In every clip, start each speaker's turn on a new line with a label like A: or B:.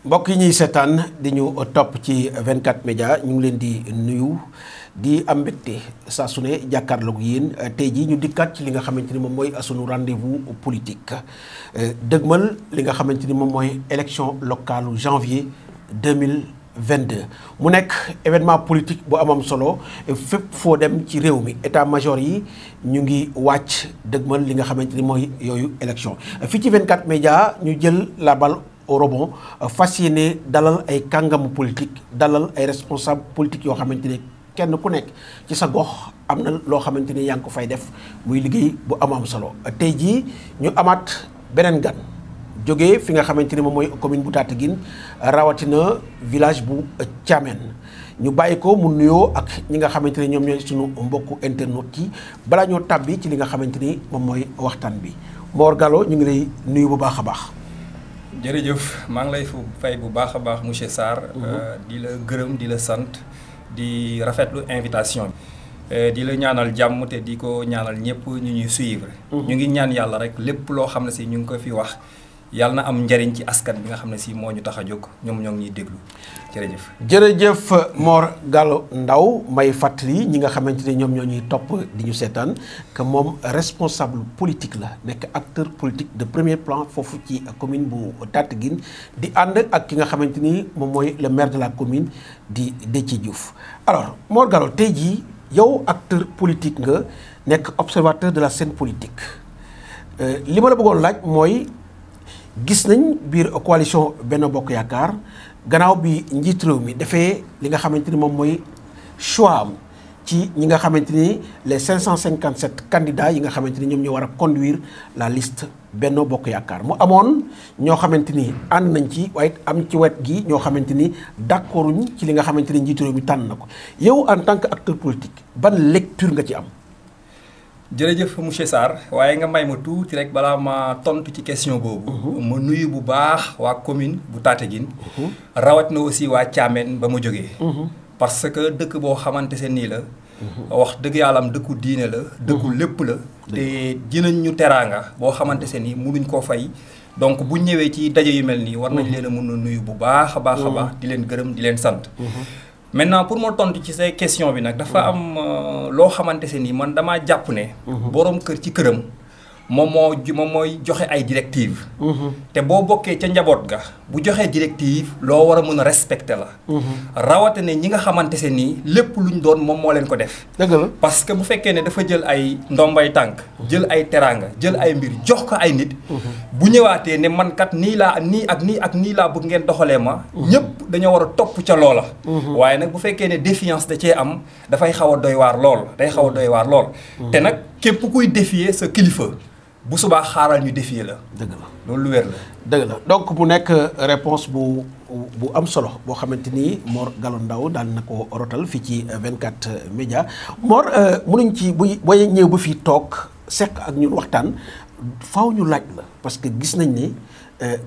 A: mbokk yi ñuy seetaan di ñu topp ci 24 média ñu ngi leen di nuyu di am mbégte saa su ne jàkkaarloog yéen tey jii ñu dikkaat ci li nga xamante ni moom mooy sunu rendez-vous politique dëgmal li nga xamante ni moom mooy élection locale janvier 2022 mu nekk événement politique bu amam solo fépp foo dem ci réew mi état major yi ñu ngi wàcc dëgmal li nga xamante ni mooy yooyu élection fii ci 24 média ñu jël la balle au rebond fas yéene dalal ay kàngamu politique dalal ay responsable politique yoo xamante ne kenn ku nekk ci sa gox am na loo xamante ni yaa ngi ko fay def muy liggéey bu am solo tey jii ñu amaat beneen gan jógee fi nga xamante ni moom mooy commune bu Tataguine rawatina village bu Thiamène ñu bàyyi ko mu nuyoo ak ñi nga xamante ne ñoom ñooy suñu mbokku internautes yi balaa ñoo tàbbi ci li nga xamante ni moom mooy waxtaan bi Mor Gallo ñu ngi lay nuyu bu baax a baax.
B: jërëjëf maa ngi lay fay bu baax a baax monsieur Sarr. di la gërëm di la sant di rafetlu invitation bi. di la ñaanal jàmm te di ko ñaanal ñëpp ñu ñuy suivre. ñu ngi ñaan yàlla rek lépp loo xam ne si ñu ngi ko fi wax yàlla na am njariñ ci askan bi nga xam ne si moo ñu tax a jóg ñoom ñoo ngi ñuy déglu jërëjëf.
A: jërëjëf Mor Gallo Ndao may fàttali ñi nga xamante ne ñoom ñoo ñuy topp di ñu seetaan que moom responsable politique la nekk acteur politique de premier plan foofu ci commune bu Tataguine di ànd ak ki nga xamante ni moom mooy le maire de la commune di Déthié Diouf. alors Mor Gallo tey jii yow acteur politique nga nekk observateur de la scène politique li ma la bëggoon laaj mooy. gis nañ biir coalition Benno Bokk Yaakaar gannaaw bi njiit réew mi defee li nga xamante ni moom mooy choix am ci ñi nga xamante ni les 557 candidats yi nga xamante ni ñoom ñoo war a conduire la liste Benno Bokk Yaakaar mu amoon ñoo xamante ni ànd nañ ci waaye am ci wet gi ñoo xamante ni d'accorduñ ci li nga xamante ni njiit réew mi tànn na ko yow en tant que acteur politique ban lecture nga ci am.
B: jërëjëf monsieur Sarr waaye nga may ma tuuti rek balaa ma tontu ci question boobu. ma nuyu bu baax waa commune bu Tataguine. rawat na aussi waa Thiamène ba ma jógee. parce que dëkk boo xamante se nii la. wax dëgg yàlla am dëkku diine la. dëkku lépp la. te dinañ ñu teraanga boo xamante se nii munuñ koo fay. donc bu ñëwee ci daje yu mel nii war nañ leen a mun a nuyu bu baax a baax a baax di leen gërëm di leen sant. maintenant pour ma tontu ci say question bi nag dafa am loo xamante se nii man damaa jàpp ne. boroom kër ci këram moom mooy joxe ay directives. te boo bokkee ca njaboot ga bu joxee directive loo war a mën a respecter la. rawatina ñi nga xamante se nii lépp luñ doon moom moo leen ko def.
A: dëgg la
B: parce que bu fekkee ne dafa jël ay ndombay tànk. jël ay teraanga jël ay mbir jox ko ay nit. bu ñëwaatee ne man kat nii laa nii ak nii laa bëgg ngeen doxalee ma. ñëpp dañoo war a topp ca loola. waaye nag bu fekkee ne défiance da cee am dafay xaw a doy waar lool day xaw a doy waar lool. te nag képp kuy défier sa kilifa. bu subaa xaaral ñu défier la.
A: dëgg la
B: loolu lu wér la.
A: dëgg la donc mu nekk réponse bu am solo boo xamante ni Mor Gallo Ndao daal na ko rotal fii ci 24 média Mor mënuñ ci boo ñëw ba fii toog sekk ak ñun waxtaan faaw ñu laaj la parce que gis nañ ne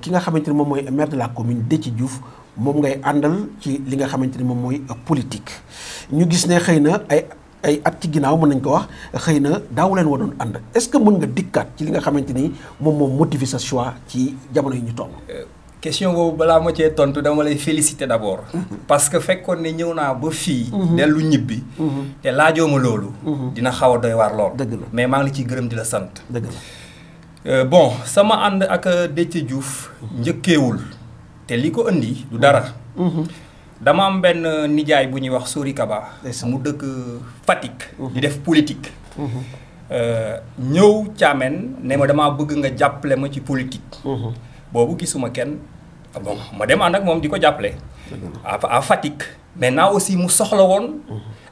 A: ki nga xamante ni moom mooy maire de la commune Déthié Diouf moom ngay àndal ci li nga xamante ni moom mooy politique ñu gis ne xëy na ay at ci ginnaaw mën nañ ko wax xëy na daaw leen waroon ànd est-ce que mën nga dikkaat ci li nga xamante ni moom motiver sa choix ci jamono yi ñu toll.
B: question boobu balaa ma cee tontu dama lay féliciter d'abord. parce que fekkoon ne ñëw naa ba fii. dellu ñibbi. te laajoo ma loolu. dina xaw a doy waar lool.
A: dëgg la
B: mais maa ngi la ciy gërëm di la sant.
A: dëgg la
B: bon sama ànd ak Déthié Diouf njëkkeewul te li ko indi du dara. dama am benn nijaay bu ñuy wax Sori Kaba. mu dëkk Fatick. di def politique. ñëw Thiamène ne ma damaa bëgg nga jàppale ma ci politique. boobu gisuma kenn bon ma dem ànd ak moom di ko jàppale. à Fatick. maintenant aussi mu soxla woon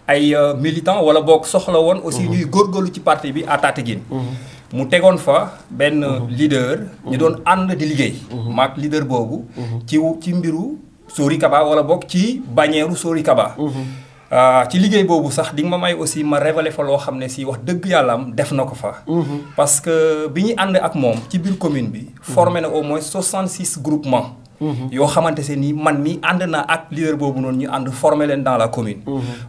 B: ay militants wala boog soxla woon aussi ñuy góorgóorlu ci parti bi à Tataguine. mu tegoon fa benn leader. ñu doon ànd di liggéey. maak leader boobu. ci mbiru. Sori Kaba wala bokk ci bannière Sori Kaba. ci liggéey boobu sax di nga ma may aussi ma révélé fa loo xam ne si wax dëgg yàlla am def na ko fa. parce que bi ñu ànd ak moom ci biir commune bi. formé na au moins 66 groupements. yoo xamante se ni man mi ànd naa ak leader boobu noonu ñu ànd former leen dans la commune.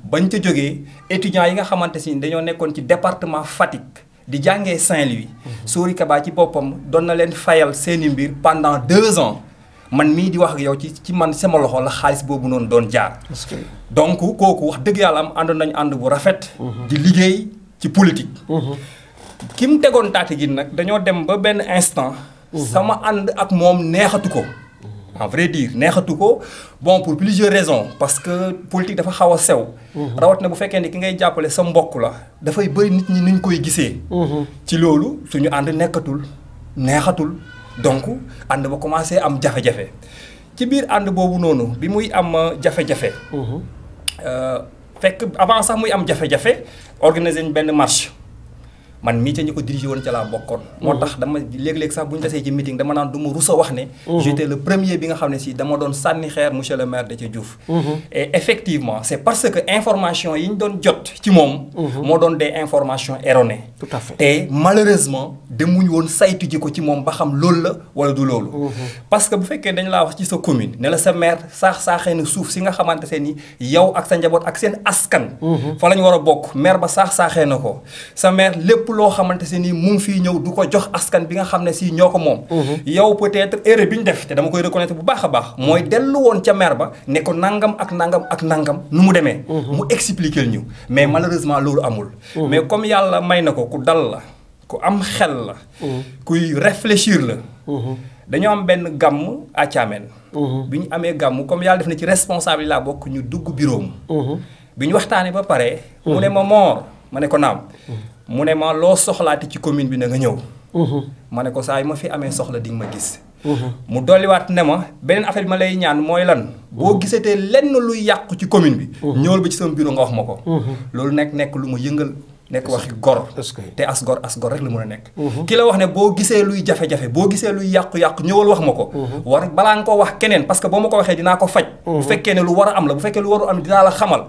B: bañ ca jógee étudiants yi nga xamante si dañoo nekkoon ci département Fatick di jàngee Saint-Louis. Sori Kaba ci boppam doon na leen fayal seeni mbir pendant 2 ans. man mii di wax ak yow ci man sama loxo la xaalis boobu noonu doon jaar. donc kooku wax dëgg yàlla am ànd nañu ànd bu rafet. di liggéey ci politique. ki mu tegoon Tataguine nag dañoo dem ba benn instant. sama ànd ak moom neexatu ko. en vrai dire neexatu ko bon pour plusieurs raisons parce que politique dafa xaw a sew. rawat na bu fekkee ni ki ngay jàppale sa mbokk la dafay bëri nit ñi nuñ koy gisee. ci loolu suñu ànd nekkatul neexatul. donc ànd ba commencé am jafe-jafe ci biir ànd boobu noonu bi muy am jafe-jafe. fekk avant sax muy am jafe-jafe organiser ñu benn marche man mii ca ñu ko dirigé woon ca laa bokkoon. moo tax dama léeg-léeg sax bu ñu tasee ci meeting dama naan du ma rus a wax ne. j'étais le premier bi nga xam ne si dama doon sànni xeer monsieur le maire Déthié Diouf. et effectivement c'est parce que information yi ñu doon jot ci moom. moo doon des informations erronées.
A: tout à fait
B: te malheureusement demuñu woon saytu ji ko ci moom ba xam loolu la wala du loolu. parce que bu fekkee dañ laa wax ci sa commune ne la sa maire saaxee na suuf si nga xamante ne ni yow ak sa njaboot ak seen askan. fa la ñu war a bokk maire ba saaxee na ko sa maire lépp loo xamante se ni mu ngi fii ñëw du ko jox askan bi nga xam ne si ñoo ko moom. yow peut-être erreur bi ñu def te dama koy reconnaître bu baax a baax. mooy dellu woon ca maire ba ne ko nangam ak nangam ak nangam nu mu demee. mu expliquer ñu mais malheureusement loolu amul. mais comme yàlla may na ko ku dal la ku am xel la. kuy réfléchir la. dañoo am benn gàmm à Thiamène. bi ñu amee gàmm comme yàlla def na ci responsable laa bokk ñu dugg bureau am. bi ñu waxtaanee ba pare. mu ne ma Mor ma ne ko naam. mu ne ma loo soxlaati ci commune bi na nga ñëw. ma ne ko saa yi ma fi amee soxla di nga ma gis. mu dolliwaat ne ma beneen affaire bi ma lay ñaan mooy lan. boo gisatee lenn luy yàqu ci commune bi. ñëwal ba ci sama bureau nga wax ma ko. loolu nekk lu ma yëngal. nekk waxi gor te as gor rek la mën a nekk. ki la wax ne boo gisee luy jafe-jafe boo gisee luy yàqu-yàqu ñëwal wax ma ko. war balaa nga ko wax keneen parce que boo ma ko waxee dinaa ko faj. bu fekkee ne lu war a am la bu fekkee lu warul am dinaa la xamal.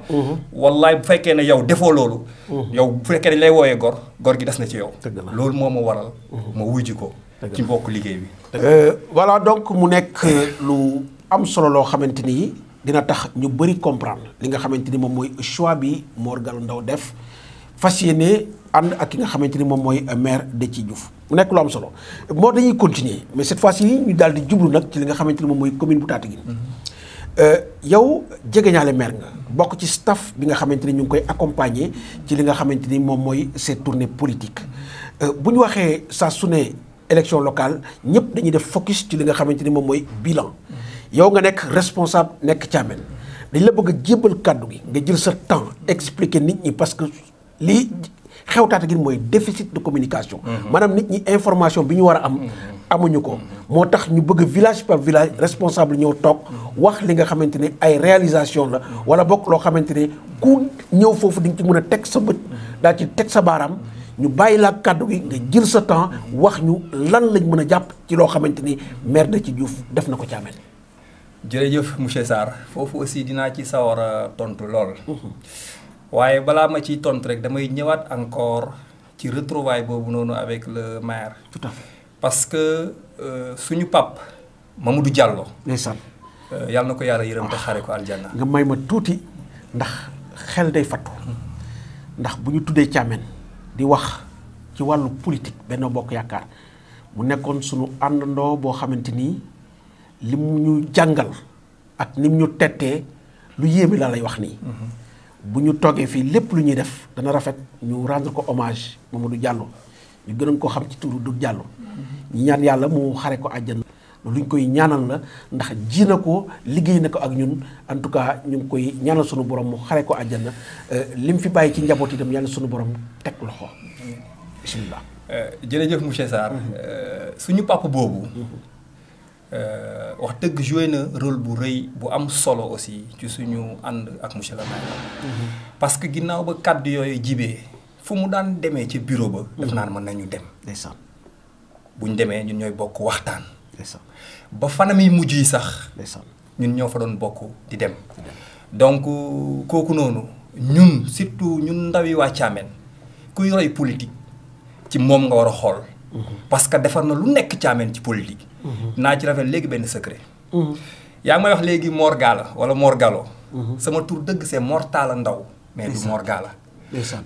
B: wallaay bu fekkee ne yow defoo loolu. yow bu fekkee dañ lay wooyee gor gi des na ci yow. loolu moo ma waral ma wujji ko. ci mbokk liggéey bi.
A: voilà donc mu nekk lu am solo loo xamante ni dina tax ñu bëri comprendre li nga xamante ni moom mooy choix bi Mor Gallo Ndao def. fas yéene ànd ak ki nga xamante ni moom mooy maire Déthié Diouf mu nekk lu am solo moo dañuy continuer mais cette fois-ci ñu daal di jublu nag ci li nga xamante ni moom mooy commune bu Tataguine. yow jegeñaale maire nga bokk ci staff bi nga xamante ni ñu ngi koy accompagner ci li nga xamante ni moom mooy ces tournées politiques bu ñu waxee saa su ne élection locale ñëpp dañuy def focus ci li nga xamante ni moom mooy bilan. yow nga nekk responsable nekk Thiamène dañ la bëgg a jébbal kàddu gi nga jël sa temps expliquer nit ñi parce que. lii xew Tataguine mooy déficit de communication. maanaam nit ñi information bi ñu war a am. amuñu ko moo tax ñu bëgg village par village responsable ñëw toog wax li nga xamante ne ay réalisation la. wala bokk loo xamante ne ku ñëw foofu di nga ci mën a teg sa bët daal ci teg sa baaraam ñu bàyyi laa kàddu gi nga jël sa temps wax ñu lan lañ mën a jàpp ci loo xamante ni maire Déthié Diouf def na ko Thiamène.
B: jërëjëf monsieur Sarr foofu aussi dinaa ci sawar a tontu lool. waaye balaa ma ciy tontu rek damay ñëwaat encore ci retrouvaille boobu noonu avec le maire.
A: tout à fait
B: parce que suñu pap Mamadou Diallo.
A: ndeysaan.
B: yàlla na ko yàlla yërëm te xare ko aljanna.
A: nga may ma tuuti ndax xel day fattu ndax bu ñu tuddee Thiamène di wax ci wàllu politique Benno Bokk Yaakaar mu nekkoon suñu àndandoo boo xamante ni li mu ñu jàngal ak ni mu ñu tettee lu yéeme laa lay wax nii. bu ñu toogee fii lépp lu ñuy def dana rafet ñu rendre ko hommage Mamadou Diallo ñu gënoon koo xam ci turu du Diallo ñu ñaan yàlla mu xare ko àjjana lu ñu koy ñaanal la ndax ji na ko liggéey na ko ak ñun en tout cas ñu ngi koy ñaanal sunu borom mu xare ko àjjana li mu fi bàyyi ci njaboot itam yàlla sunu borom teg loxo bismillah.
B: jërëjëf monsieur Sarr suñu papa boobu. wax dëgg joué na rôle bu rëy bu am solo aussi ci suñu ànd ak monsieur le maire. parce que ginnaaw ba kàddu yooyu jibee fu mu daan demee ci bureau ba. def naan mën nañu dem.
A: ndeysaan.
B: buñ demee ñun ñooy bokk waxtaan.
A: ndeysaan.
B: ba fanam yi mujj yi sax.
A: ndeysaan.
B: ñun ñoo fa doon bokk di dem. donc kooku noonu ñun surtout ñun ndawi waa Thiamène kuy roy politique ci moom nga war a xool. parce que defar na lu nekk Thiamène ci politique. naa ci rafet léegi benn secret. yaa ngi may wax léegi Mor Gala wala Mor Gallo. sama tur dëgg c'est Mor Talla Ndaw mais du Mor Gala.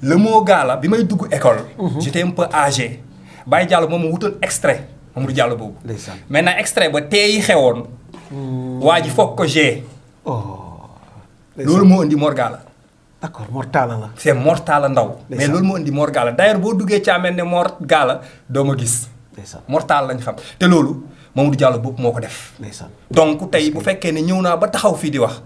B: le mot Gala bi may dugg école. j'étais un peu âgé. Baye Diallo moom mu wutal extrait Mamadou Diallo boobu. maintenant extrait ba tey yi xewoon. waa ji foog ko G. loolu moo indi Mor Gala.
A: d'accord Mor Talla la.
B: c'est Mor Talla Ndaw. mais loolu moo indi Mor Gala d'ailleurs boo duggee Thiamène ne Mor Gala doo ma gis. Mor Talla lañ xam te loolu Mamadou Diallo boobu moo ko def. donc tey bu fekkee ne ñëw naa ba taxaw fii di wax.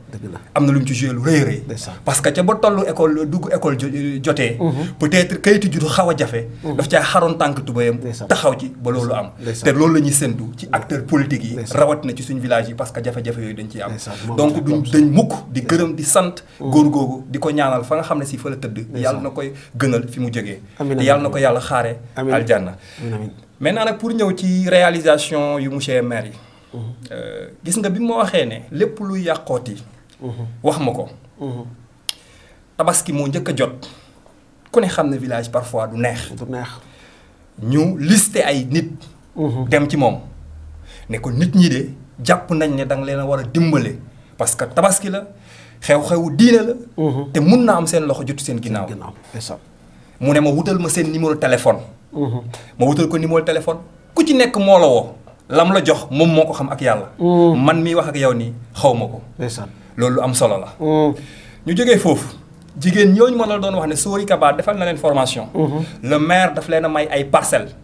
B: am na lu mu ci joué lu rëy rëy. parce que ca ba tollu école dugg école jotee. peut-être kayitu juddu xaw a jafe. daf caa xaroon tànk tubayam. taxaw ci ba loolu am. te loolu la ñuy séntu ci acteurs politiques yi. rawat na ci suñu village yi parce que jafe-jafe yooyu dañ ciy am. donc duñ dañ mukk di gërëm di sant. góor googu di ko ñaanal fa nga xam ne si fa la tëdd. yàlla na koy gënal fi mu jógee. te yàlla na ko yàlla xaare aljanna. maintenant nag pour ñëw ci réalisation yu monsieur maire yi. gis nga bi ma waxee ne lépp luy yàqooti. wax ma ko. tabaski moo njëkk a jot ku ne xam ne village parfois du neex. ñu listé ay nit. dem ci moom ne ko nit ñi de jàpp nañ ne danga leen a war a dimbale parce que tabaski la xew-xewu diine la. te mun na am seen loxo jotu seen ginnaaw. mu ne ma wutal ma seen numéro téléphone. ma wutal ko numéro téléphone ku ci nekk moo la woo lam la jox moom moo ko xam ak yàlla. man miy wax ak yow nii xaw ma ko. loolu am solo la. ñu jógee foofu jigéen ñooñu ma la doon wax ne Sori Kaba defal na leen formation. le maire daf leen a may ay parcelles.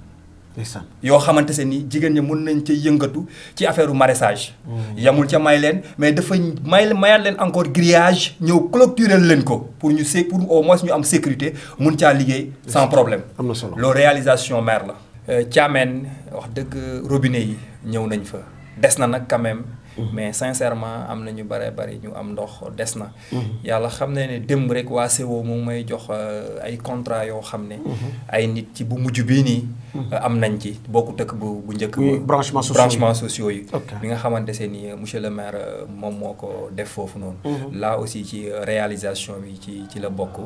B: yoo xamante se ni jigéen ñi mën nañ ca yëngatu ci affaire maraîchage. yamul ca may leen mais dafa mayaat leen encore grillage ñëw clôturer leen ko pour pour au moins ñu am sécurité mun caa liggéey sans problème.
A: am na solo
B: loolu réalisation maire la. Thiamène wax dëgg robinet yi ñëw nañ fa des na nag quand même. mais sincèrement am na ñu bare bari ñu am ndox des na. yàlla xam ne ne démb rek waa CO mu may jox ay contrat yoo xam ne. ay nit ci bu mujj bii nii. am nañ ci bokkut ak bu njëkk. branchement sociaux yi. bi nga xamante se ni monsieur le maire moom moo ko def foofu noonu. là aussi ci réalisation bi ci la bokk.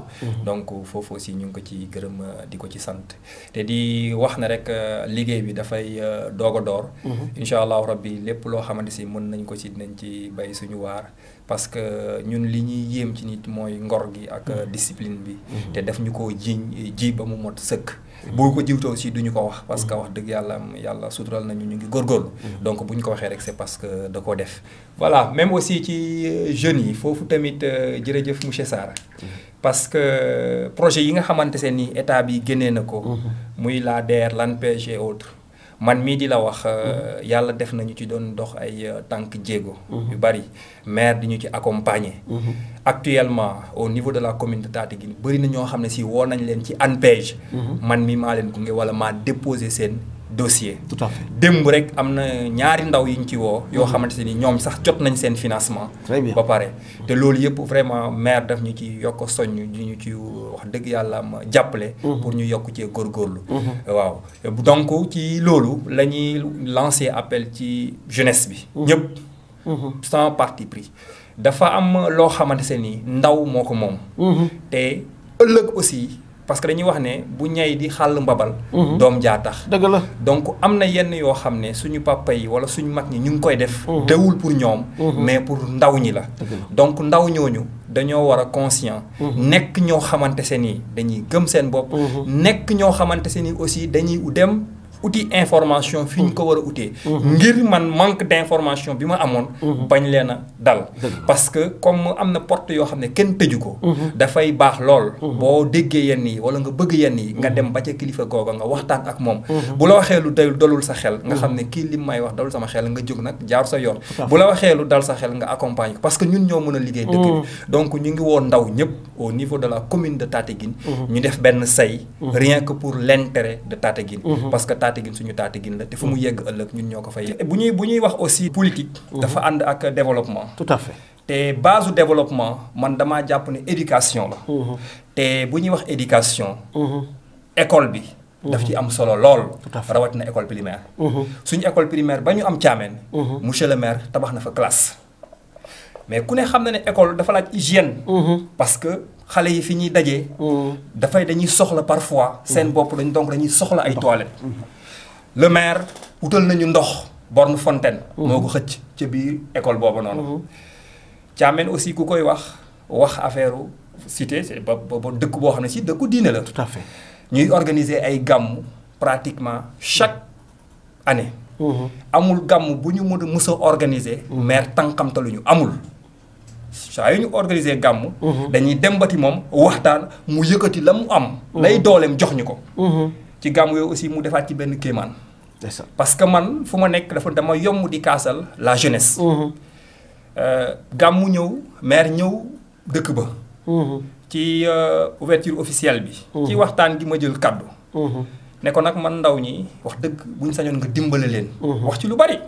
B: donc foofu aussi ñu ngi ko ci gërëm di ko ci sant te di wax ne rek liggéey bi dafay doog a door. incha allahu rabbi lépp loo xamante si mën nañ ko ci dinañ ci bay suñu waar parce que ñun li ñuy yéem ci nit mooy ngor gi ak discipline bi. te def ñu ko ji ba mu mot sëkk. boo ko jiwtoo aussi duñu ko wax parce que wax dëgg yàlla sutural nañu ñu ngi góorgóorlu. donc bu ñu ko waxee rek c'est parce que da ko def. voilà même aussi ci jeunes yi foofu tamit jërëjëf monsieur Sarr. parce que projet yi nga xamante se ni état bi génnee na ko. muy la DER l'ANPEJ et autres. man mii di la wax yàlla def nañu ci doon dox ay tànk jéego. yu bari maire di ñu ci accompagner. actuellement au niveau de la commune de Tataguine bëri na ñoo xam ne si woo nañ leen ci ANPEJ. man mii maa leen gunge wala maa déposé seen dossier.
A: tout à fait
B: démb rek am na ñaari ndaw yi ñu ci woo. yoo xamante ni ñoom sax jot nañ seen financement. ba pare te loolu yëpp vraiment maire daf ñu ci yokk soññ di ñu ci wax dëgg yàlla am jàppale. pour ñu yokk cee góorgóorlu. waaw donc ci loolu la ñuy lancer appel ci jeunesse bi. ñëpp sans parti pris. dafa am loo xamante ni ndaw moo ko moom. te ëllëg aussi. parce que dañuy wax ne bu ñay di xàll mbabal. doom jaa tax.
A: dëgg la
B: donc am na yenn yoo xam ne suñu papa yi wala suñu mag ñi ñu ngi koy def. dewul pour ñoom. mais pour ndaw ñi la. donc ndaw ñooñu dañoo war a conscient. nekk ñoo xamante se ni dañuy gëm seen bopp. nekk ñoo xamante se ni aussi dañuy dem. outil information fi ñu ko war a utee ngir man manque d'information bi ma amoon bañ leen a dal parce que comme am na porte yoo xam ne kenn tëju ko dafay baax lool boo déggee yenn yi wala nga bëgg yenn yi nga dem ba ca kilifa googa nga waxtaan ak moom bu la waxee lu dalul sa xel nga xam ne kii li may wax dalul sama xel nga jóg nag jaar sa yoon bu la waxee lu dal sa xel nga accompagne ko parce que ñun ñoo mën a liggéey dëkk bi donc ñu ngi woon ndaw ñëpp au niveau de la commune de Tataguine ñu def benn say rien que pour l'intérêt de Tataguine parce que Tataguine suñu Tataguine la te fu mu yegg ëllëg ñun ñoo ko fay bu ñuy wax aussi politique dafa ànd ak développement
A: tout à fait
B: te base du développement man damaa jàpp ne éducation la te bu ñuy wax éducation école bi daf ci am solo lool rawatina école primaire suñu école primaire ba ñu am Thiamène monsieur le maire tabax na fa classe mais ku ne xam na ne école dafa laaj hygiène parce que xale yi fi ñuy dajee dañuy soxla parfois seen bopp dañuy soxla ay toilettes le maire wutal nañu ndox borne fontaine. moo ko xëcc ca biir école boobu noonu. Thiamène aussi ku koy wax affaire cité c'est ba dëkk boo xam ne si dëkku diine la.
A: tout à fait
B: ñuy organiser ay gàmmu pratiquement chaque année. amul gàmmu bu ñu mës a organiser. maire tànqamtaluñu amul. saa yu ñu organiser gàmmu. dañuy dem bati moom waxtaan mu yëkkati la mu am. lay dooleem jox ñu ko. ci gàmmu yooyu aussi mu defaat ci benn kéemaan. parce que man fu ma nekk dama yomb di kaasal la jeunesse. gàmmu ñëw maire ñëw dëkk ba. ci ouverture officielle bi. ci waxtaan gi ma jël kaddu. ne ko nag man ndaw ñi wax dëgg bu ñu sañoon nga dimbale leen. wax ci lu bari.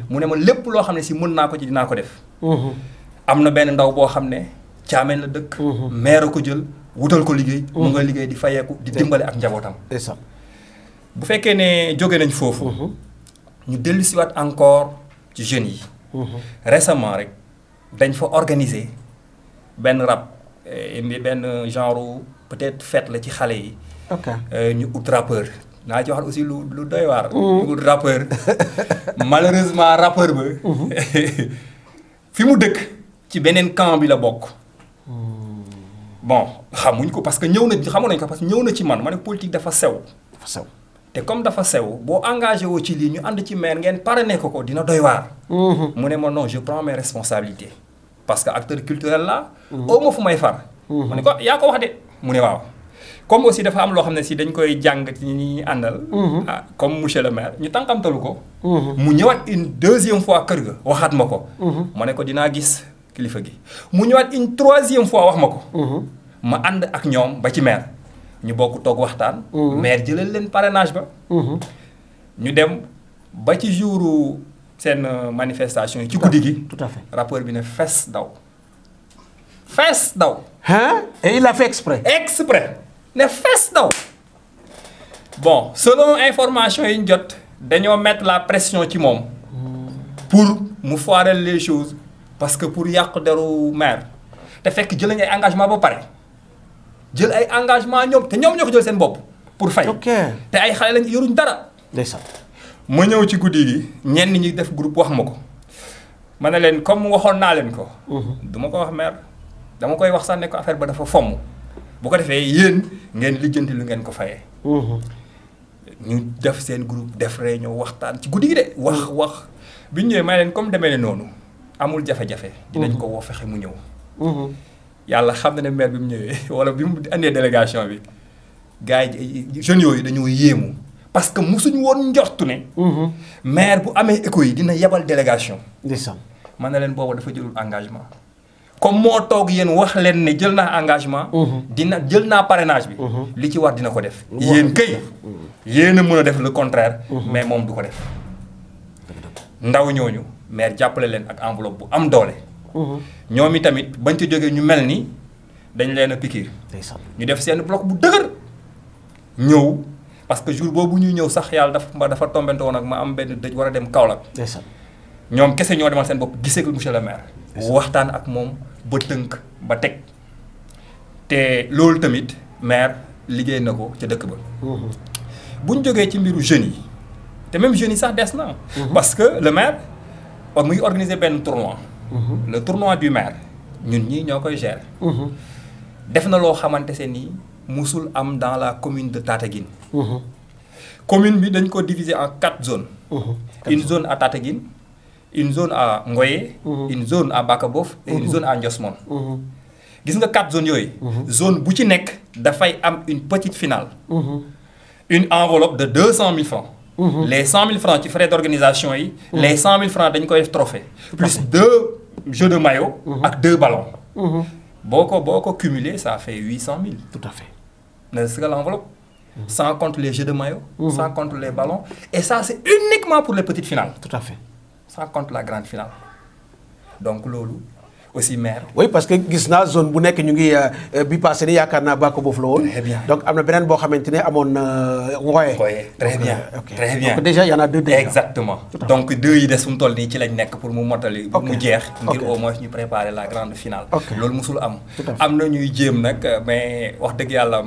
B: mu ne ma lépp loo xam ne si mën naa ko ci dinaa ko def. am na benn ndaw boo xam ne Thiamène la dëkk. maire ko jël wutal ko liggéey. mu nga liggéey di fayeeku di dimbale ak njabootam. bu fekkee ne jóge nañ foofu. ñu dellusiwaat encore ci jeunes yi. récemment rek dañ fa organiser benn rap benn genre peut-être fête la ci xale yi. ñu ut rappeur naa ci wax aussi lu doy waar. ñu ut rappeur malheureusement rappeur ba. fi mu dëkk ci beneen camp bi la bokk. bon xamuñ ko parce que ñëw na xamoon nañ ko parce que ñëw na ci man ma ne politique dafa sew. te comme dafa sew boo engagé woo ci lii ñu ànd ci maire ngeen parrainé ko dina doy waar. mu ne ma non je prends mes responsabilités parce que acteur culturel la. au ma fu may far. ma ne ko yaa ko wax de mu ne waaw. comme aussi dafa am loo xam ne si dañ koy jàng ci ñi àndal. comme monsieur le maire ñu tànqamtalu ko. mu ñëwaat une deuxième fois kër ga waxaat ma ko. ma ne ko dinaa gis kilifa gi mu ñëwaat une troisième fois wax ma ko. ma ànd ak ñoom ba ci maire. ñu bokk toog waxtaan. maire jëlal leen parrainage ba. ñu dem ba ci jouru seen manifestation yi ci guddi gi.
A: tout à fait
B: rappeur bi ne fes daw. fes daw.
A: et il a fait exprès.
B: exprès ne fes daw. bon selon information yi ñu jot dañoo mettre la pression ci moom. pour mu foirer les choses parce que pour yàq deru maire te fekk jël nañ ay engagement ba pare. jël ay engagement ñoom te ñoom ñoo ko jël seen bopp pour fay. te ay xale lañ yoruñ dara.
A: ndeysaan.
B: ma ñëw ci guddi gi ñenn ñi def groupe wax ma ko ma ne leen comme waxoon naa leen ko. du ma ko wax maire dama koy wax sax ne ko affaire ba dafa fomm bu ko defee yéen ngeen lijjanti lu ngeen ko fayee. ñu def seen groupe def réunion waxtaan ci guddi gi de. wax bi ñu ñëwee may leen comme demee ne noonu amul jafe-jafe. dinañ ko woo fexe mu ñëw. yàlla xam na ne maire bi mu ñëwee wala bi mu andee délégation bi gars yi jeunes yooyu dañoo yéemu parce que musuñu woon njortu ne. maire bu amee écho yi dina yebal délégation.
A: ndeysaan.
B: man na leen boobu dafa jëlul engagement. comme moo toog yéen wax leen ne jël naa engagement. dina jël naa parrainage bi. li ci war dina ko def. yéen kay yéen a mën a def le contraire. mais moom du ko def. ndaw ñooñu maire jàppale leen ak enveloppe bu am doole. ñoom i tamit bañ ci jógee ñu mel ni dañ leen a pikiir. ñu def seen bloc bu dëgër. ñëw parce que jour boobu ñuy ñëw sax yàlla dafa tombante woon ak ma am benn dëj war a dem Kaolack. ñoom kese ñoo demal seen bopp gisee ko monsieur le maire. waxtaan ak moom ba tënk ba teg. te loolu tamit maire liggéey na ko ca dëkk ba. bu ñu jógee ci mbiru jeunes yi te même jeunes yi sax des na. parce que le maire muy organiser benn tournoi. le tournoi du maire ñun ñii ñoo koy gérer. def na loo xamante se ni musul am dans la commune de Tataguine. commune bi dañ ko diviser en 4 zones. une zone à Tataguine, une zone à Ngoye, une zone à Bakabof et une zone à Ndiosmone. gis nga 4 zones yooyu. zone bu ci nekk dafay am une petite finale. une enveloppe de 200 000 francs. les 100 000 francs ci frais d'organisation yi. les 100 000 francs dañ koy def trophée. plus 2 jeux de maillot. ak 2 ballons. boo ko cumulé ça fait 800 000.
A: tout à fait.
B: n'est-ce que l'enveloppe. sans compter les jeux de maillot. sans compter les ballons. et ça c'est uniquement pour les petites finales.
A: tout à fait.
B: sans compter la grande finale. donc loolu aussi maire.
A: oui parce que gis naa zone bu nekk ñu ngi bi passé ni yaakaar naa Bako boofu la woon.
B: très bien
A: donc am na beneen boo xamante ne amoon na Ngoye.
B: très bien très bien
A: donc déjà y en a 2 déjà.
B: exactement donc 2 yi des fu mu toll nii ci lañ nekk pour mu mottali. pour mu jeex. ngir au moins ñu préparer la grande finale. loolu musul am. am na ñuy jéem nag mais wax dëgg yàlla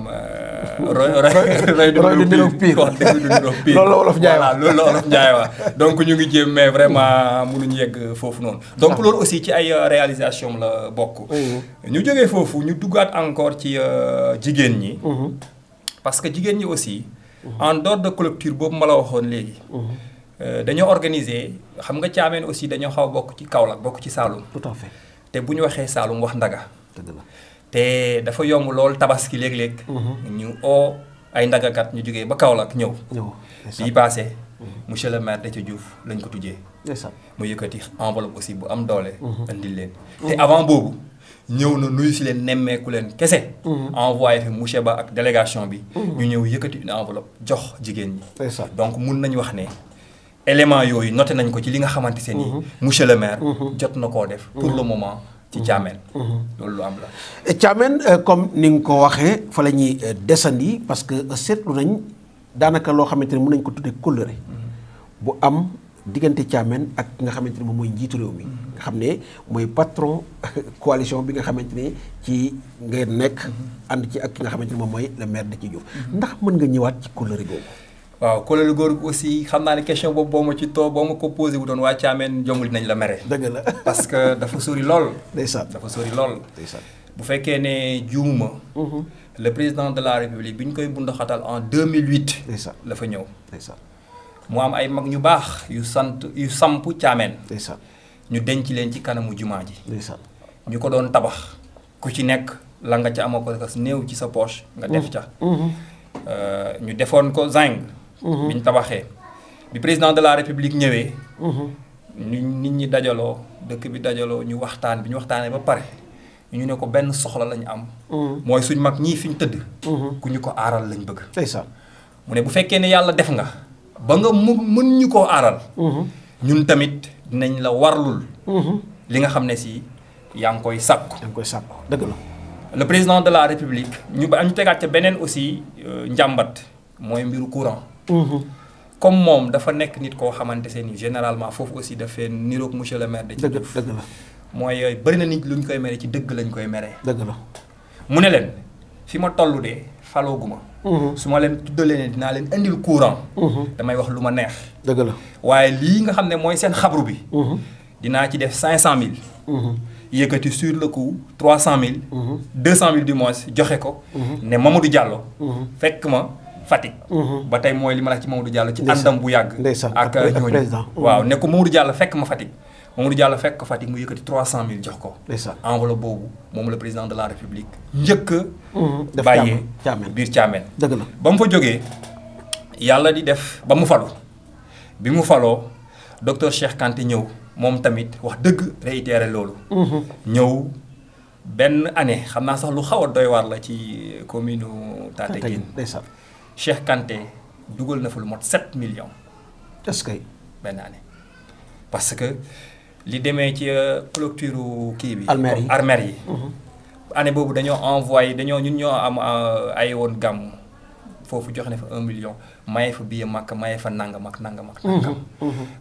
B: roy du niroog pire wax dëgg du niroog pire
A: loolu la Wolof Njaay wax
B: loolu la Wolof Njaay wax donc ñu ngi jéem mais vraiment mënuñu yegg foofu noonu donc loolu aussi ci ay réalisation la bokk ñu jógee foofu ñu duggaat encore ci jigéen ñi parce que jigéen ñi aussi en dehors de clôture boobu ma la waxoon léegi dañoo organiser xam nga Thiamène aussi dañoo xaw a bokk ci Kaolack bokk ci Saloum
A: tout à fait
B: te bu ñu waxee Saloum wax ndaga
A: dëgg la
B: te dafa yomb lool tabaski léeg-léeg ñu oo ay ndagakat ñu jógee ba Kaolack ñëw bii passé monsieur le maire Déthié Diouf lañ ko tujjee mu yëkkati enveloppe aussi bu am doole indil leen te avant boobu ñëw na nuyu si leen nemmeeku leen kese envoyé fi monsieur Ba ak délégation bi ñu ñëw yëkkati une enveloppe jox jigéen ñi donc mun nañu wax ne élément yooyu noté nañ ko ci li nga xamante se ni monsieur le maire jot na koo def pour le moment ci Thiamène loolu lu am la
A: Thiamène comme ni nga ko waxee fa la ñuy desandi parce que seetlu nañ daanaka loo xamante ne mën nañ ko tuddee kóllëre bu am diggante Thiamène ak ki nga xamante ne moom mooy njiitu réew mi nga xam ne mooy patron coalition bi nga xamante ne ci ngeen nekk ànd ci ak ki nga xamante ne moom mooy le maire Déthié Diouf ndax mën nga ñëwaat ci kóllëre googu
B: waaw kóllëre googu aussi xam naa ne question boobu boo ma ci boo ma ko posé wu doon waa Thiamène jombul nañ la mere
A: dëgg la
B: parce que dafa sori lool
A: ndeysaan
B: dafa sori lool
A: ndeysaan
B: bu fekkee ne juumuma le président de la république bi ñu koy bundaxatal en 2008
A: ndeysaan
B: la fa ñëw
A: ndeysaan
B: mu am ay mag ñu baax yu samp Thiamène
A: ndeysaan
B: ñu denc leen ci kanamu jumaa ji
A: ndeysaan
B: ñu ko doon tabax ku ci nekk la nga ca amoo ko néew ci sa poche nga def ca ñu defoon ko zinc bi ñu tabaxee bi président de la république ñëwee nit ñi dajaloo dëkk bi dajaloo ñu waxtaan bi ñu waxtaanee ba pare ñu ne ko benn soxla lañu am mooy suñ mag ñii fi ñu tëdd ku ñu ko aaral lañ bëgg
A: ndeysaan
B: mu ne bu fekkee ne yàlla def nga ba nga mën ñu koo aaral ñun tamit dinañ la warlul li nga xam ne si yaa ngi koy sàkku
A: dëgg la
B: le président de la république ñu tegaat ca beneen aussi njàmbat mooy mbiru courant comme moom dafa nekk nit koo xamante se ni généralement foofu aussi dafay niroog monsieur le maire Déthié Diouf
A: dëgg la
B: mooy bëri na nit lu ñu koy mere ci dëgg lañ koy meree
A: dëgg la
B: mu ne leen fi ma toll de falooguma su ma leen tuddalee ne dinaa leen indil courant damay wax lu ma neex
A: dëgg la
B: waaye lii nga xam ne mooy seen xabru bi dinaa ci def 500000 yëkkati sur le coup 300000 200000 du moins joxe ko ne Mamadou Diallo fekk ma Fatick ba tey mooy li ma la ci Mamadou Diallo ci àndam bu yàgg ak ñooñu waaw ne ko Mamadou Diallo fekk ma Fatick Mamadou Diallo fekk ko Fatick mu yëkkati 300000 jox ko enveloppe boobu moom le président de la république njëkk a bàyyee biir Thiamène
A: dëgg la
B: ba mu fa jógee yàlla di def ba mu falu bi mu faloo docteur Cheikh Kanté ñëw moom tamit wax dëgg réitéré loolu ñëw benn année xam naa sax lu xaw a doy waar la ci commune Tataguine Cheikh Kanté dugal na fa lu mot 7 millions
A: est-ce que
B: benn année parce que li demee ci clôture kii bi armère yi année boobu dañoo envoyé ñun ñoo am ay woon gàmm foofu joxe na fa 1 million maye fa billet Makka maye fa nangam ak nangam ak nangam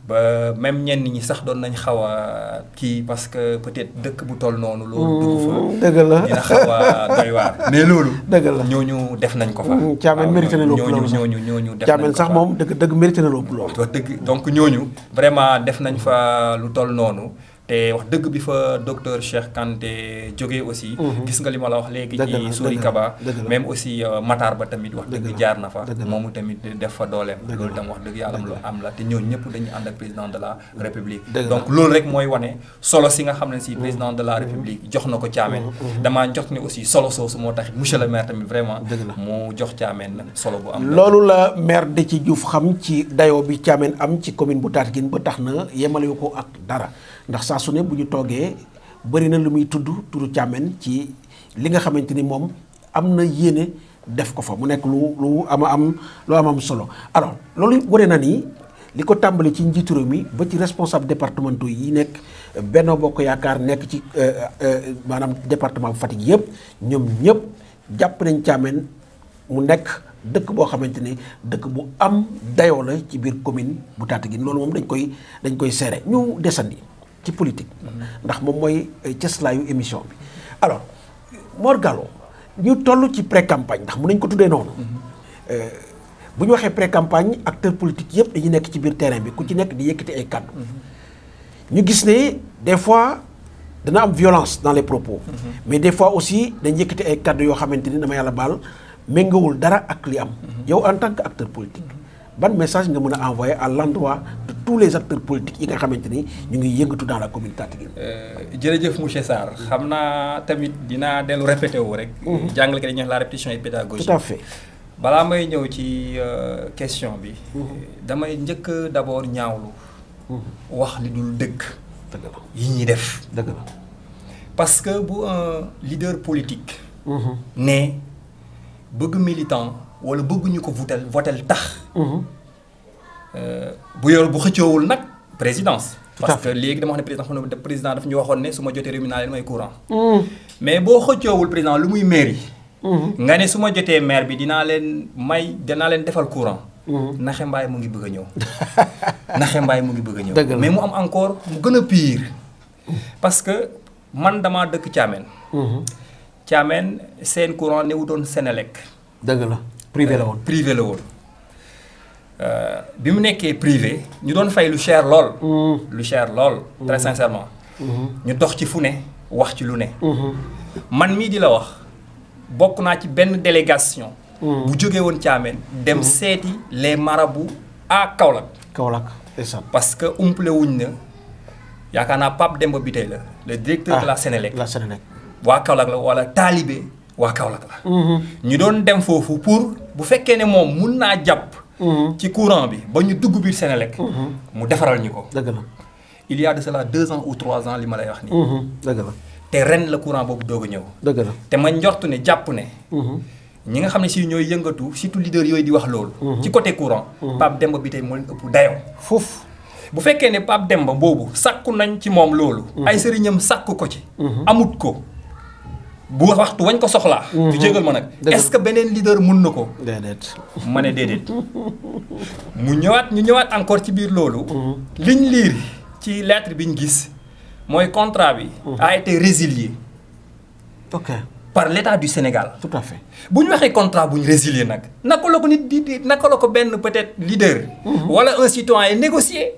B: ba même ñenn ñi sax doon nañ xaw a kii parce que peut-être dëkk bu toll noonu loolu dugg fa
A: dëgg la
B: dina xaw a doy waar mais loolu
A: dëgg la
B: ñooñu def nañ ko fa
A: Thiamène mérité na loolu
B: ñooñu def
A: Thiamène sax moom dëgg mérité na loolu
B: wax dëgg donc ñooñu vraiment def nañ fa lu toll noonu te wax dëgg bi fa docteur Cheikh Kanté jógee aussi gis nga li ma la wax léegi ci Sori Kaba même aussi Matar Ba tamit wax dëgg jaar na fa moomu tamit def fa dooleem loolu tam wax dëgg yàlla lu am la te ñooñu ñëpp dañuy ànd ak président de la république donc loolu rek mooy wane solo si nga xam ne si président de la république jox na ko Thiamène damaa jox ne aussi solo soosu moo tax monsieur le maire tamit vraiment mu jox Thiamène solo bu am
A: loolu la maire Déthié Diouf xam ci dayoo bi Thiamène am ci commune bu Tataguine ba tax na yemale ko ak dara ndax saa su ne bu ñu toogee bëri na lu muy turu Thiamène ci li nga xamante ni moom am na yéene def ko fa mu nekk lu am solo alors loolu wane na ni li ko tàmbali ci njiitu réew mi ba ci responsable départementaux yi nekk Benno Bokk Yaakaar nekk ci maanaam département bu Fatick yëpp ñoom ñëpp jàpp nañ Thiamène mu nekk dëkk boo xamante ni dëkk bu am dayoo la ci biir commune bu Tataguine loolu moom dañ koy seere ñu desandi ci politique ndax moom mooy cëslaayu émission bi alors Mor Gallo ñu toll ci pré-campagne ndax mën nañ ko tuddee noonu. bu ñu waxee pré-campagne acteurs politiques yëpp dañuy nekk ci biir terrain bi ku ci nekk di yëkkati ay kàddu. ñu gis ne des fois dana am violence dans les propos. mais des fois aussi dañ yëkkati ay kàddu yoo xamante ni dama yàlla baal méngawul dara ak li am. yow en tant que acteur politique ban message nga mën a envoyer à l'endroit de tous les acteurs politiques yi nga xamante ni ñu ngi yëngatu dans la commune Tataguine.
B: jërëjëf monsieur Sarr xam naa tamit dinaa dellu répété wu rek. jàngalekat dañuy wax la répétition et pédagogie.
A: tout à fait.
B: balaa may ñëw ci question bi. damay njëkk d'abord ñaawlu. wax li dul dëgg.
A: dëgg la
B: yi ñuy def.
A: dëgg la
B: parce que bu un leader politique. ne bëgg militant wala bëgguñu ko votel tax. bu yor bu xëccoowul nag présidence. parce que léegi dama wax ne président daf ñu waxoon ne su ma jotee réew mi naa leen may courant. mais boo xëccoowul président lu muy maire yi. nga ne su ma jotee maire bi dinaa leen defal courant. naxe mbaay mu ngi bëgg a ñëw. naxe mbaay mu ngi bëgg a ñëw. mais mu am encore mu gën a pire. parce que man damaa dëkk Thiamène. Thiamène seen courant newutoon Sénélec.
A: dëgg la privé la woon.
B: privé la woon. bi mu nekkee privé ñu doon fay lu cher lool. lu cher lool. très sincèrement. ñu dox ci fu ne wax ci lu ne. man mii di la wax bokk naa ci benn délégation. bu jógee woon Thiamène dem seeti les marabouts à Kaolack.
A: Kaolack ndeysaan.
B: parce que umple wuñ na yaakaar naa Pape Demba Bitèye la le directeur de la Sénélec.
A: la Sénélec.
B: waa Kaolack la wala taalibe waa Kaolack la. ñu doon dem foofu pour bu fekkee ne moom mun naa jàpp. ci courant bi ba ñu dugg biir Sénélec. mu defaral ñu ko.
A: dëgg la.
B: il y a de cela 2 ans ou 3 ans li ma lay wax nii.
A: dëgg la.
B: te ren la courant boobu doog a ñëw.
A: dëgg la.
B: te ma njort ne jàpp ne. ñi nga xam ne si ñooy yëngatu surtout leader yooyu di wax loolu. ci côté courant. Pape Demba bi tey moo leen ëpp dayoo.
A: foofu.
B: bu fekkee ne Pape Demba boobu sakku nañ ci moom loolu. ay sëriñam sakku ko ci. amut ko. bu waxtu wañ ko soxlaa. du jégal ma nag. est-ce que beneen leader mun na ko.
A: déedéet.
B: ma ne déedéet. ñu ñëwaat encore ci biir loolu. liñ liir ci lettre bi ñu gis mooy contrat bi. a été résilié.
A: ok.
B: par l'État du Sénégal.
A: tout à fait.
B: bu ñu waxee contrat bu ñu résilié nag naka la ko nit di naka la ko benn peut-être leader. wala un citoyen négocier.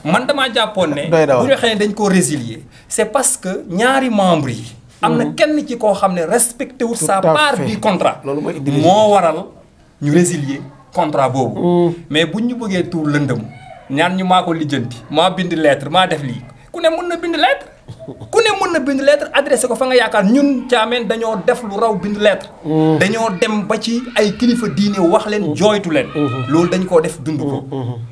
B: man damaa jàppoon ne. bu ñu waxee ne dañ koo résilier. c'est parce que ñaari membres yi. am na kenn ci koo xam ne respecté wul sa part du contrat.
A: loolu
B: moo waral ñu résilier contrat boobu. mais buñ ñu bëggee tuur lëndëm ñaan ñu maa ko lijjanti maa bind lettre maa def lii ku ne mën na bind lettre. ku ne mën na bind lettre adressé ko fa nga yaakaar ñun Thiamène dañoo def lu raw bind lettre. dañoo dem ba ci ay kilifa diine wax leen jooytu leen. loolu dañ koo def dund ko.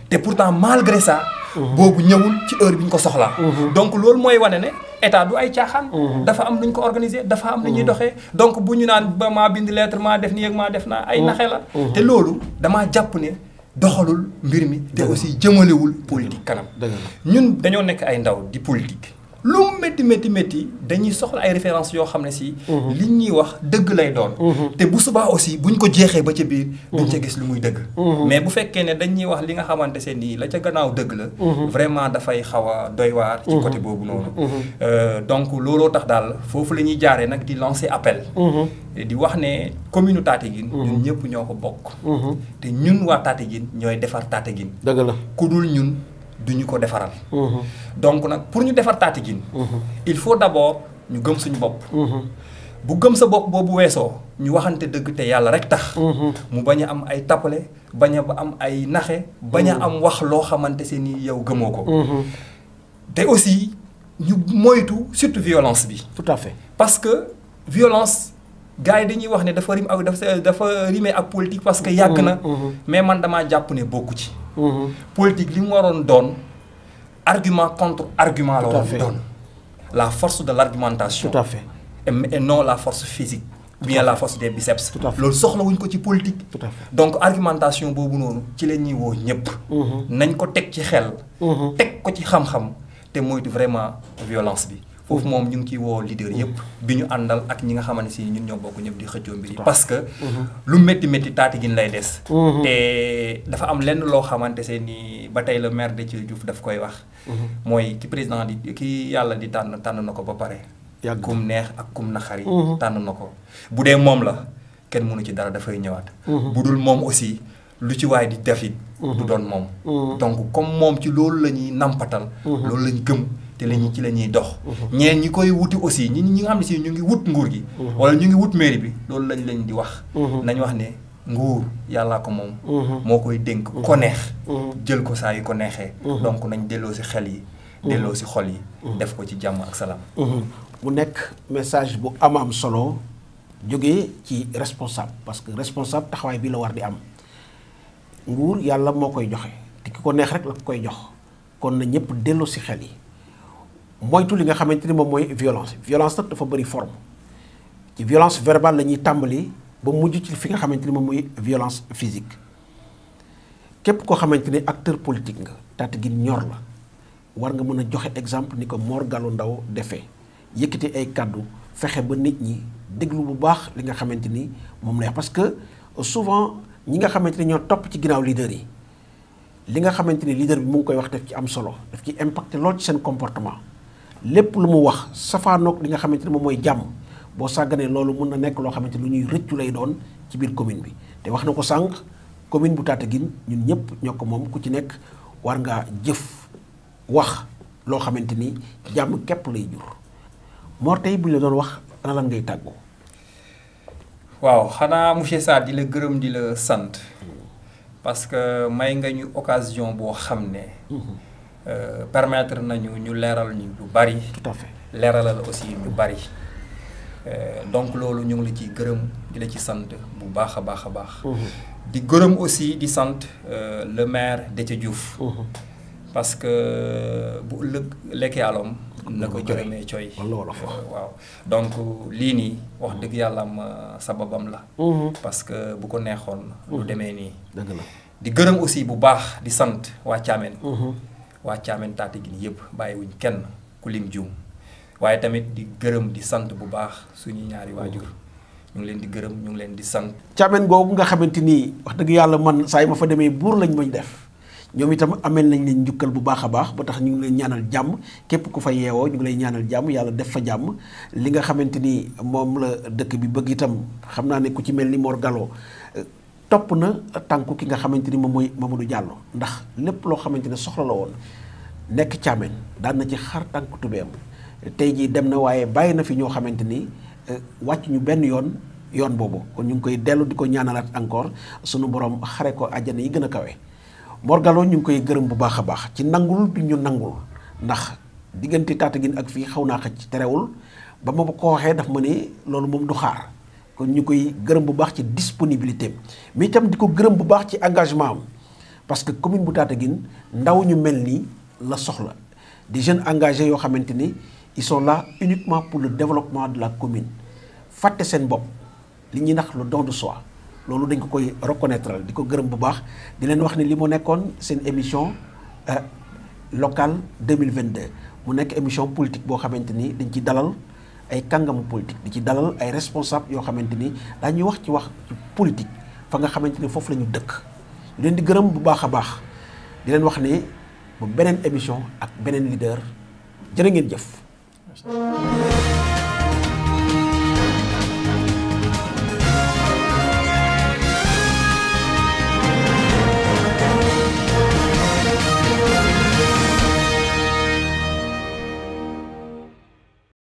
B: te pourtant malgré ça. boobu ñëwul ci heure bi ñu ko soxlaa. donc loolu mooy wane ne état du ay caaxaan. dafa am nu ñu ko organiser dafa am nu ñuy doxee. donc bu ñu naan ba maa bind lettre maa def nii ak maa def naa ay naxe la. te loolu damaa jàpp ne doxalul mbir mi. te aussi jëmalewul politique kanam. ñun dañoo nekk ay ndaw di politique. lu métti dañuy soxla ay références yoo xam ne si. li ñuy wax dëgg lay doon. te bu subaa aussi buñ ko jeexee ba ca biir. duñ ca gis lu muy dëgg. mais bu fekkee ne dañuy wax li nga xamante ne nii la ca gannaaw dëgg la. vraiment dafay xaw a doy waar. ci côté boobu noonu. donc looloo tax daal foofu la ñuy jaaree nag di lancer appel. di wax ne commune Tataguine. ñun ñëpp ñoo ko bokk. te ñun waa Tataguine ñooy defar Tataguine.
A: dëgg la
B: ku dul ñun. duñu ko defaral. donc nag pour ñu defar Tataguine. il faut d'abord ñu gëm suñu bopp. bu gëm sa bopp boobu weesoo ñu waxante dëgg te yàlla rek tax. mu bañ a am ay tappale bañ a am ay naxe. bañ a am wax loo xamante se ni yow gëmoo ko. te aussi ñu moytu surtout violence bi.
A: tout à fait
B: parce que violence gars yi dañuy wax ne dafa rime ak politique parce que yàgg na. mais man damaa jàpp ne bokku ci. politique li mu waroon doon argument contre argument la waroon doon. la force de l'argumentation.
A: tout à fait
B: et non la force physique. bien la force des biceps.
A: tout à fait
B: loolu soxla wuñ ko ci politique.
A: tout à fait
B: donc argumentation boobu noonu ci la ñuy woo ñëpp. nañ ko teg ci xel. teg ko ci xam-xam te moytu vraiment violence bi. foofu moom ñu ngi ciy woo leader yëpp. bi ñu àndal ak ñi nga xamante si ñun ñoo bokk ñëpp di xëccoo mbir yi. parce que lu métti Tataguine lay des. te dafa am lenn loo xamante se ni ba tey le maire de Thiel Diouf daf koy wax. mooy ki président di ki yàlla di tànn na ko ba pare. kum neex ak kum naxari tànn na ko bu dee moom la kenn mënu ci dara dafay ñëwaat bu dul moom aussi lu ci waay di defit du doon moom donc comme moom ci loolu la ñuy nampatal loolu lañ gëm te lañu ci la ñuy dox ñeen ñi koy wuti aussi ñi nga xam ne si ñu ngi wut nguur gi wala ñu ngi wut mairie bi loolu lañ leen di wax nañ wax ne nguur yàllaa ko moom moo koy dénk ko neex jël ko saa yu ko neexee donc nañ delloo si xel yi delloo si xol yi def ko ci jàmm ak salaam
A: mu nekk message bu am solo jógee ci responsable parce que responsable taxawaay bi la war di am nguur yàlla moo koy joxe te ki ko neex rek la ko koy jox kon na ñëpp delloo si xel yi moytu li nga xamante ni moom mooy violence nag dafa bëri forme ci violence verbale la ñuy tàmbali ba mujj ci fi nga xamante ni moom mooy violence physique képp koo xamante ni acteur politique nga Tataguine ñor la war nga mën a joxe exemple ni ko Mor Gallo Ndao defee yëkkati ay kàddu fexe ba nit ñi déglu bu baax li nga xamante ni moom la parce que souvent ñi nga xamante ni ñoo topp ci ginnaaw leader yi li nga xamante ni leader bi mu ngi koy wax def ci am solo daf ci impacté lool ci seen comportement lépp lu mu wax safaanoog li nga xamante ni moom mooy jàmm boo sàgganee loolu mun na nekk loo xamante ni lu ñuy rëccu lay doon ci biir commune bi te wax na ko sànq commune bu Tataguine ñun ñëpp ñoo ko moom ku ci nekk war ngaa jëf wax loo xamante ni jàmm képp lay jur Mor tey bu ñu la doon wax ana lan ngay tàggoo.
B: waaw xanaa monsieur Sarr di la gërëm di la sant parce que may nga ñu occasion boo xam ne permettre nañu ñu leeral ñu lu bari.
A: tout à fait
B: leeralal aussi ñu bari donc loolu ñu ngi la ciy gërëm di la ci sant bu baax a baax a baax. di gërëm aussi di sant le maire Déthié Diouf. parce que bu ëllëg lekkee alom na ko jërëmee coy waaw donc lii nii wax dëgg yàlla am sababam la parce que bu ko neexoon lu demee nii
A: dëgg la
B: di gërëm aussi bu baax di sant waa Thiamène waa Thiamène Tataguine yëpp bàyyiwuñ kenn ku lim juum waaye tamit di gërëm di sant bu baax suñu ñaari waajur ñu ngi leen di gërëm ñu ngi leen di sant
A: Thiamène googu nga xamante nii wax dëgg yàlla man saa yi ma fa demee buur lañ mañ def ñoom itam amel nañ leen njukkal bu baax a baax ba tax ñu ngi leen ñaanal jàmm képp ku fa yeewoo ñu ngi lay ñaanal jàmm yàlla def fa jàmm li nga xamante ni moom la dëkk bi bëgg itam xam naa ne ku ci mel ni Mor Gallo topp na tànku ki nga xamante ni moom mooy Mamadou Diallo ndax lépp loo xamante ne soxla la woon nekk Thiamène daan na ci xar tànku tubeem tey jii dem na waaye bàyyi na fi ñoo xamante ni wàcc ñu benn yoon boobu kon ñu ngi koy dellu di ko ñaanalaat encore sunu borom xare ko àjjana yi gën a kawe. Mor Gallo ñu ngi koy gërëm bu baax a baax ci nangul bi ñu nangul ndax diggante Tataguine ak fii xaw naa xëcc terewul ba ma ko waxee daf ma ne loolu moom du xaar kon ñu koy gërëm bu baax ci disponibilité mais itam di ko gërëm bu baax ci engagement am parce que commune bu Tataguine ndaw ñu mel nii la soxla des jeunes engagés yoo xamante ni ils sont là uniquement pour le développement de la commune fàtte seen bopp li ñuy nax le don de soi loolu dañ ko koy reconnaître di ko gërëm bu baax di leen wax ne li mu nekkoon seen émission locale 2022 mu nekk émission politique boo xamante ni dañ ci dalal ay kàngamu politique di ci dalal ay responsable yoo xamante ni daañuy wax ci politique fa nga xamante ni foofu la ñu dëkk ñu leen di gërëm bu baax a baax di leen wax ne ba beneen émission ak beneen leader jërë ngeen jëf